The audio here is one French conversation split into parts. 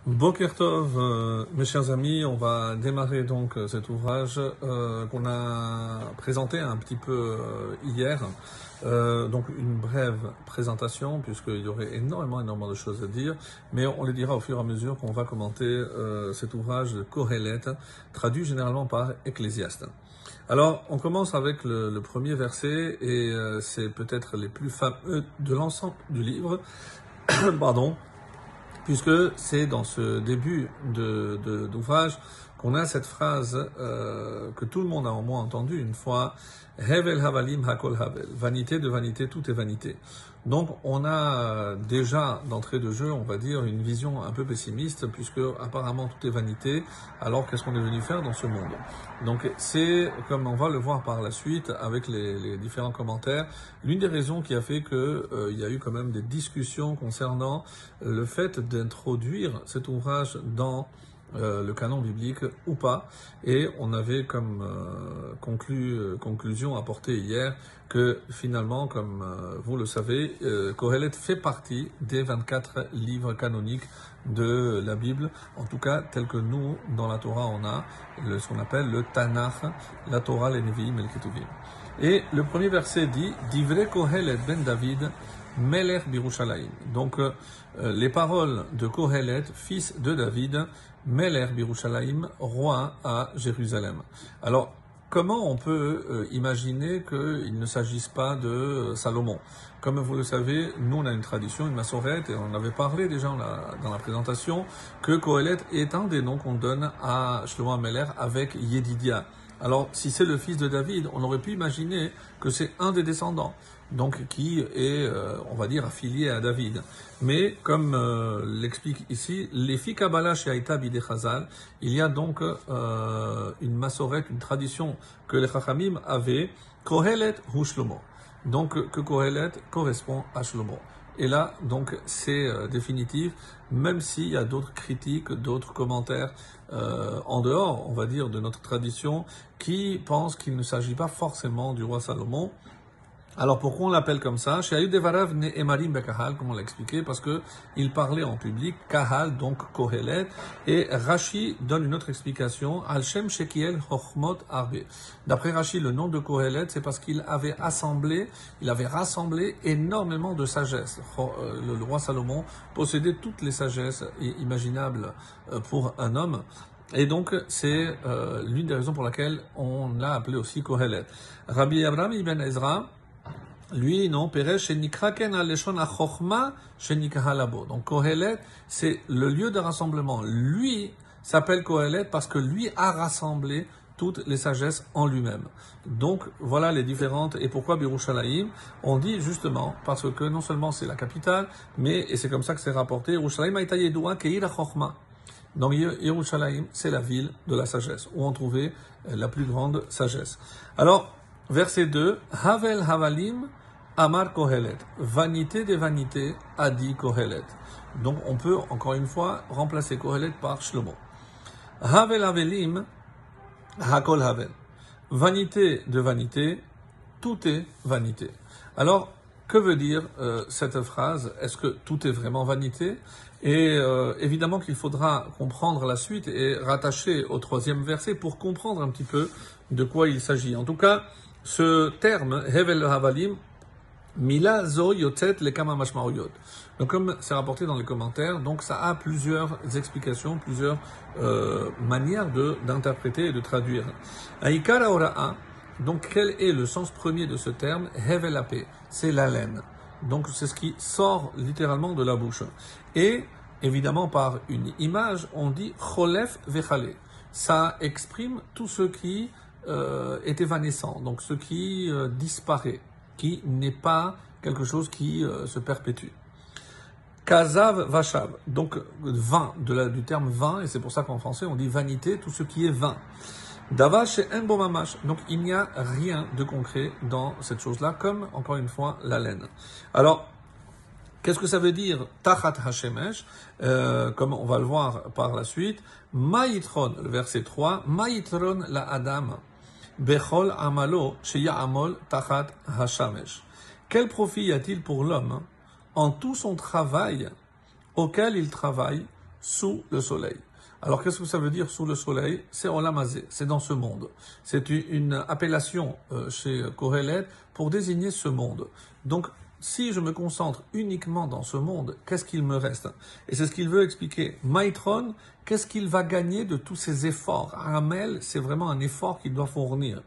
Boker Tov, mes chers amis, on va démarrer donc cet ouvrage qu'on a présenté un petit peu hier. Donc une brève présentation puisqu'il y aurait énormément de choses à dire, mais on les dira au fur et à mesure qu'on va commenter cet ouvrage de Kohelet, traduit généralement par Ecclésiaste. Alors, on commence avec le premier verset et c'est peut-être les plus fameux de l'ensemble du livre. Pardon. Puisque c'est dans ce début d'ouvrage qu'on a cette phrase que tout le monde a au moins entendue une fois, Hevel Havalim Hakol Havel, vanité de vanité, tout est vanité. Donc on a déjà d'entrée de jeu, on va dire, une vision un peu pessimiste, puisque apparemment tout est vanité, alors qu'est-ce qu'on est venu faire dans ce monde? Donc c'est, comme on va le voir par la suite avec les différents commentaires, l'une des raisons qui a fait que il y a eu quand même des discussions concernant le fait d'introduire cet ouvrage dans le canon biblique ou pas, et on avait comme conclusion apportée hier que finalement, comme vous le savez, Kohelet fait partie des 24 livres canoniques de la Bible, en tout cas tel que nous, dans la Torah, on a ce qu'on appelle le Tanakh, la Torah, les Nevi'im et le Ketuvim. Et le premier verset dit « Divrei Kohelet ben David » Melech Birushalayim. Donc, les paroles de Kohelet, fils de David, Melech Birushalayim, roi à Jérusalem. Alors, comment on peut imaginer qu'il ne s'agisse pas de Salomon? Comme vous le savez, nous on a une tradition, une massorette, et on en avait parlé déjà dans la présentation, que Kohelet est un des noms qu'on donne à Shlomo HaMelech avec Yedidia. Alors, si c'est le fils de David, on aurait pu imaginer que c'est un des descendants, donc qui est, on va dire, affilié à David. Mais, comme l'explique ici, les filles Kabbalah chez Aïta Bidé Chazal, il y a donc une massorette, une tradition que les Chachamim avaient, Kohelet hu Shlomo. Donc, que Kohelet correspond à Shlomo. Et là, donc, c'est définitif, même s'il y a d'autres critiques, d'autres commentaires en dehors, on va dire, de notre tradition, qui pensent qu'il ne s'agit pas forcément du roi Salomon. Alors pourquoi on l'appelle comme ça? Chez Ayud Devarav ne Emarim Bekahal, comme on l'a expliqué, parce que il parlait en public, Kahal, donc Kohelet, et Rashi donne une autre explication, Al Shem Shekiel Chochmot Arbe. D'après Rashi, le nom de Kohelet, c'est parce qu'il avait rassemblé énormément de sagesse. Le roi Salomon possédait toutes les sagesses imaginables pour un homme. Et donc, c'est l'une des raisons pour laquelle on l'a appelé aussi Kohelet. Rabbi Abraham ibn Ezra, lui, non, Peresh, chez Nikraken Aleshon Achochma, chez Nikahalabo. Donc, Kohelet, c'est le lieu de rassemblement. Lui s'appelle Kohelet parce que lui a rassemblé toutes les sagesses en lui-même. Donc, voilà les différentes, et pourquoi Birushalayim? On dit justement, parce que non seulement c'est la capitale, mais, et c'est comme ça que c'est rapporté, Yerushalayim Aïta Yedoua Keir HaChochma. Donc, Yerushalayim, c'est la ville de la sagesse, où on trouvait la plus grande sagesse. Alors, verset 2, Havel Havalim Amar Kohelet. Vanité des vanités, a dit Kohelet. Donc, on peut, encore une fois, remplacer Kohelet par Shlomo. Havel Havelim, Hakol Havel. Vanité de vanité, tout est vanité. Alors, que veut dire cette phrase? Est-ce que tout est vraiment vanité? Et évidemment qu'il faudra comprendre la suite et rattacher au troisième verset pour comprendre un petit peu de quoi il s'agit. En tout cas, ce terme, Hevel Havalim, Mila zo yotzet lekama mashmaoyot. Donc comme c'est rapporté dans les commentaires, donc ça a plusieurs explications, plusieurs manières d'interpréter et de traduire. Aikara ora'a, donc quel est le sens premier de ce terme? Hevel apé, c'est la laine. Donc c'est ce qui sort littéralement de la bouche. Et évidemment par une image, on dit cholef vechale. Ça exprime tout ce qui est évanescent, donc ce qui disparaît, qui n'est pas quelque chose qui se perpétue. Kazav vachav, donc vin, du terme vin, et c'est pour ça qu'en français on dit vanité, tout ce qui est vain. Davar chez un bon mamash, donc il n'y a rien de concret dans cette chose-là, comme encore une fois la laine. Alors, qu'est-ce que ça veut dire tachat hashemesh, comme on va le voir par la suite. Maïtron, le verset 3, Maïtron la Adam, Bechol amalo sheya'amol tachat hashemesh. Quel profit y a-t-il pour l'homme en tout son travail auquel il travaille sous le soleil. Alors, qu'est-ce que ça veut dire sous le soleil? C'est Olam Hazé, c'est dans ce monde. C'est une appellation chez Kohelet pour désigner ce monde. Donc, si je me concentre uniquement dans ce monde, qu'est-ce qu'il me reste? Et c'est ce qu'il veut expliquer. Maïtron, qu'est-ce qu'il va gagner de tous ces efforts? Amel, c'est vraiment un effort qu'il doit fournir.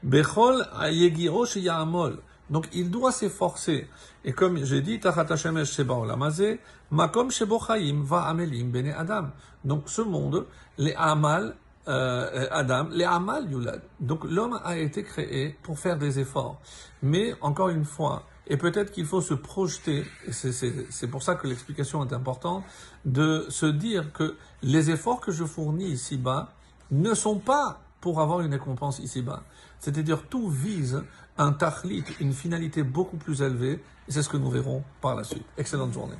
Bechol ayegiro sheyamol. Donc, il doit s'efforcer. Et comme j'ai dit, Tachat Hashemesh sheba olam hazeh, makom shebo chaim va amelim bene Adam. Donc, ce monde, les amal, Adam, les amal yulad. Donc, l'homme a été créé pour faire des efforts. Mais, encore une fois, et peut-être qu'il faut se projeter, et c'est pour ça que l'explication est importante, de se dire que les efforts que je fournis ici-bas ne sont pas pour avoir une récompense ici-bas. C'est-à-dire tout vise un tachlit, une finalité beaucoup plus élevée, et c'est ce que nous verrons par la suite. Excellente journée.